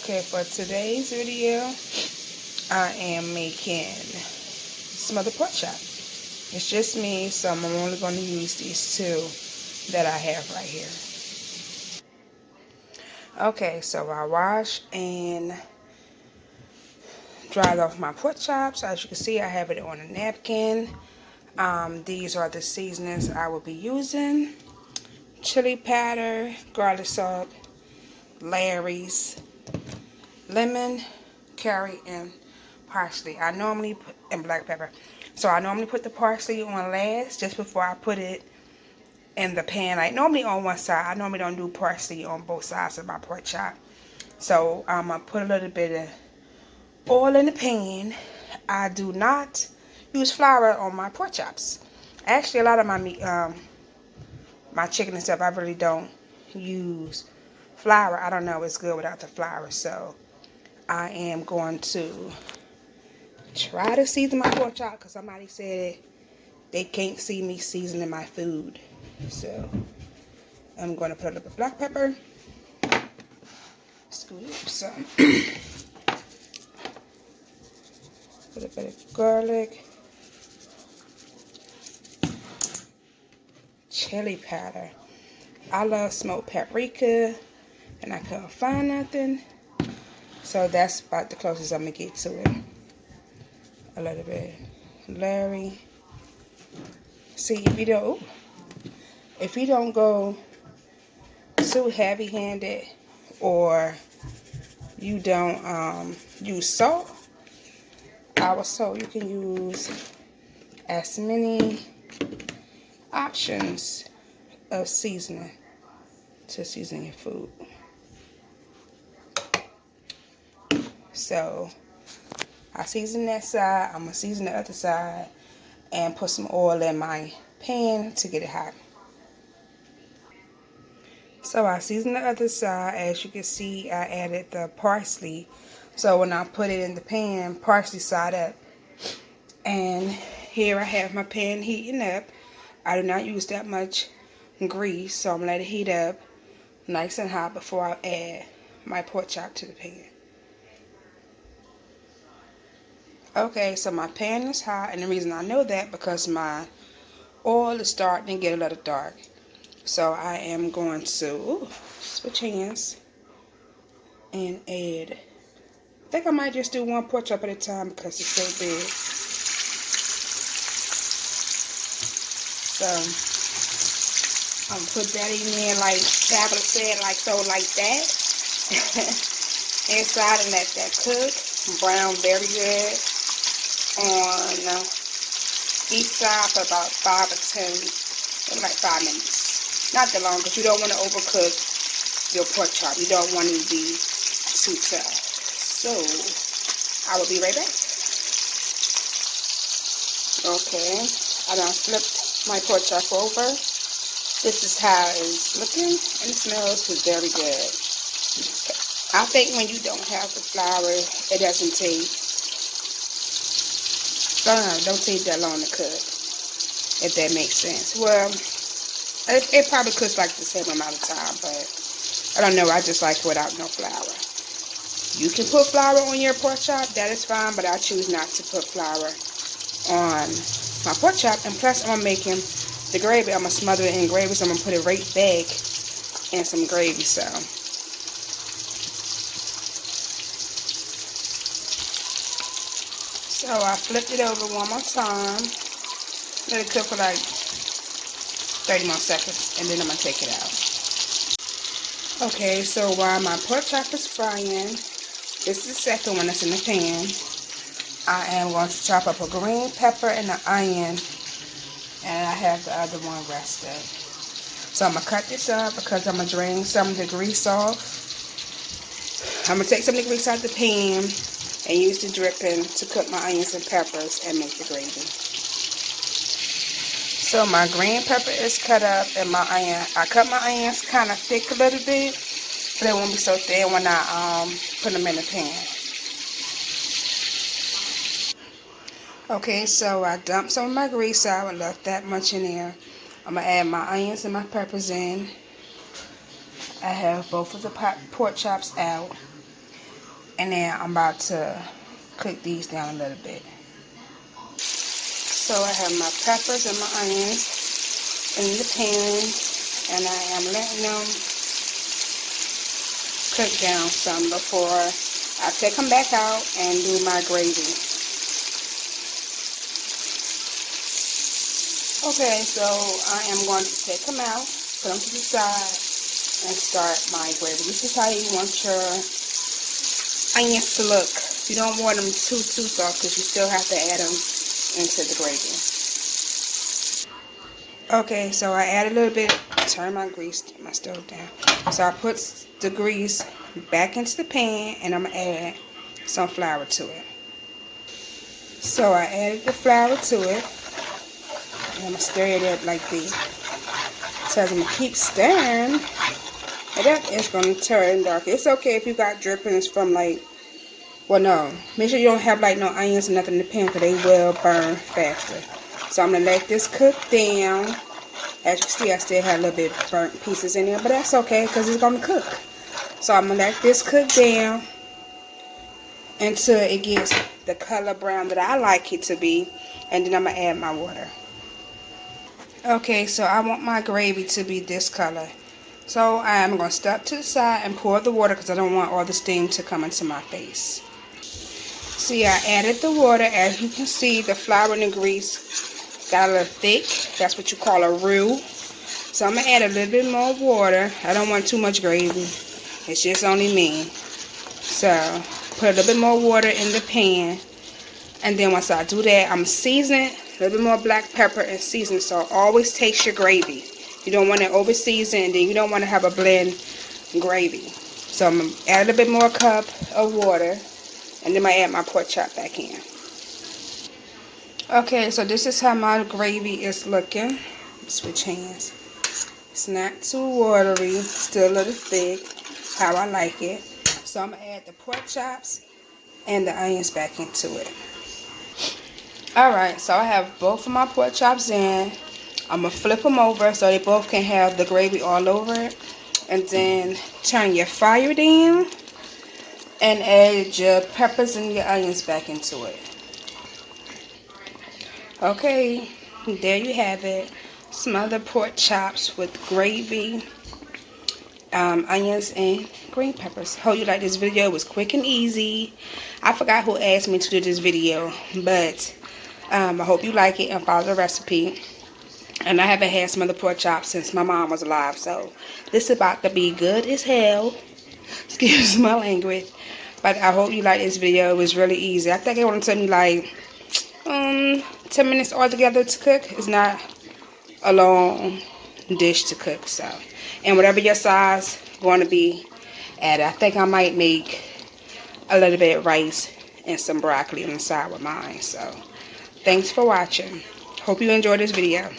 Okay, for today's video, I am making smothered pork chop. It's just me, so I'm only going to use these two that I have right here. Okay, so I washed and dried off my pork chops. As you can see, I have it on a napkin. These are the seasonings I will be using: chili powder, garlic salt, Larry's, lemon, curry, and parsley. I normally put, and black pepper. So I normally put the parsley on last, just before I put it in the pan. Like normally on one side. I normally don't do parsley on both sides of my pork chop. So I'm gonna put a little bit of oil in the pan. I do not use flour on my pork chops. Actually, a lot of my meat, my chicken and stuff, I really don't use flour. I don't know, it's good without the flour. So I am going to try to season my pork chop because somebody said they can't see me seasoning my food. So I'm going to put a little bit of black pepper, scoop some, put a bit of garlic, chili powder. I love smoked paprika and I couldn't find nothing, so that's about the closest I'm going to get to it. A little bit Larry. See, if you don't go too heavy-handed, or you don't use salt, our salt, you can use as many options of seasoning to season your food. So I season that side, I'm going to season the other side and put some oil in my pan to get it hot. So I seasoned the other side. As you can see, I added the parsley. So when I put it in the pan, parsley side up. And here I have my pan heating up. I do not use that much grease, so I'm going to let it heat up nice and hot before I add my pork chop to the pan. Okay, so my pan is hot, and the reason I know that because my oil is starting to get a little dark. So I am going to switch hands and add, I think I might just do one pork chop at a time because it's so big. So I'm put that in there like Tabitha said, like so, like that. Inside, and let that cook, brown very good on each side for about 5 or 10, maybe like 5 minutes. Not that long, because you don't want to overcook your pork chop. You don't want it to be too tough. So I will be right back. Okay, I done flipped my pork chop over. This is how it's looking, and it smells very good. I think when you don't have the flour, it doesn't take don't take that long to cook, if that makes sense. Well, it probably cooks like the same amount of time, but I don't know, I just like it without no flour. You can put flour on your pork chop, that is fine, but I choose not to put flour on my pork chop. And plus, I'm making the gravy, I'm going to smother it in gravy, so I'm going to put it right back in some gravy. So I flipped it over one more time, let it cook for like 30 more seconds, and then I'm going to take it out. Okay, so while my pork chop is frying, this is the second one that's in the pan. I am going to chop up a green pepper and an onion, and I have the other one rested. So I'm going to cut this up because I'm going to drain some of the grease off. I'm going to take some of the grease out of the pan and use the dripping to cook my onions and peppers and make the gravy. So my green pepper is cut up, and my onion, I cut my onions kind of thick a little bit, so they won't be so thin when I put them in the pan. Okay, so I dumped some of my grease out and left that much in there. I'm going to add my onions and my peppers in. I have both of the pork chops out. And then I'm about to cook these down a little bit. So I have my peppers and my onions in the pan, and I am letting them cook down some before I take them back out and do my gravy. Okay, so I am going to take them out, put them to the side, and start my gravy. This is how you want your onions to look. You don't want them too soft because you still have to add them into the gravy. Okay, so I added a little bit, turn my stove down. So I put the grease back into the pan, and I'm going to add some flour to it. So I added the flour to it, and I'm going to stir it up like this. So I'm going to keep stirring, and then it's going to turn dark. It's okay if you got drippings from like, well, no. Make sure you don't have like no onions or nothing in the pan because they will burn faster. So I'm going to let this cook down. As you can see, I still have a little bit burnt pieces in there, but that's okay because it's going to cook. So I'm going to let this cook down until it gets the color brown that I like it to be, and then I'm going to add my water. Okay, so I want my gravy to be this color. So I'm going to step to the side and pour the water because I don't want all the steam to come into my face. See, I added the water. As you can see, the flour and the grease got a little thick. That's what you call a roux. So I'm going to add a little bit more water. I don't want too much gravy. It's just only me. So put a little bit more water in the pan. And then once I do that, I'm seasoning a little bit more black pepper and season. So always taste your gravy. You don't want to over season, and then you don't want to have a bland gravy. So I'm going to add a little bit more cup of water. And then I add my pork chop back in. Okay, so this is how my gravy is looking. Switch hands. It's not too watery, still a little thick, how I like it. So I'm going to add the pork chops and the onions back into it. Alright, so I have both of my pork chops in. I'm going to flip them over so they both can have the gravy all over it. And then turn your fire down. And add your peppers and your onions back into it. Okay, there you have it. Smothered pork chops with gravy, onions, and green peppers. Hope you like this video. It was quick and easy. I forgot who asked me to do this video, but I hope you like it and follow the recipe. And I haven't had smothered pork chops since my mom was alive, so this is about to be good as hell. Excuse my language. But I hope you like this video. It was really easy. I think it only took me like 10 minutes altogether to cook. It's not a long dish to cook. So, and whatever your size going to be added. I think I might make a little bit of rice and some broccoli on the side with mine. So, thanks for watching. Hope you enjoyed this video.